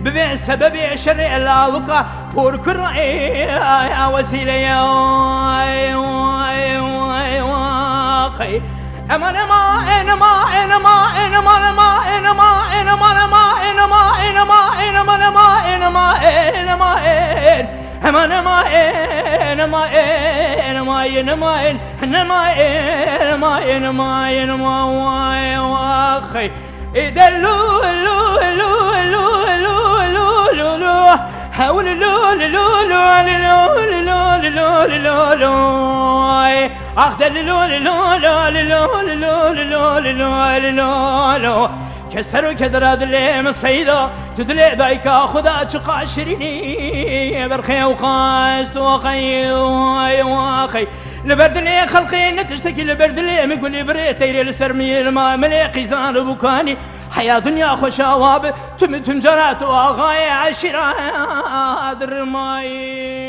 ببين سبب شرع الأوقع بور كرعي يا وسيلة يا واقي أما نما إنما إنما إنما إنما إنما إنما إنما إنما إنما إنما إنما أما نما إنما إنما إنما إنما إنما إنما إنما واقي إذا لو لو لو لو لو لو لو لو حاول لو لو لو لو لو لو لو لو أخذ لو لو لو لو لو لو لو لو كسر كدراد اللي مصيده تدلع ذاك خذا شقا شريني برخي وقاس وخي واخي لبرد لي خلقي نتشتكي لبرد لي مقول لي بريت تيري السرمي ما مليقي زان بوكاني حياة دنيا خشاواب تم جرات واغاي عشرة درماي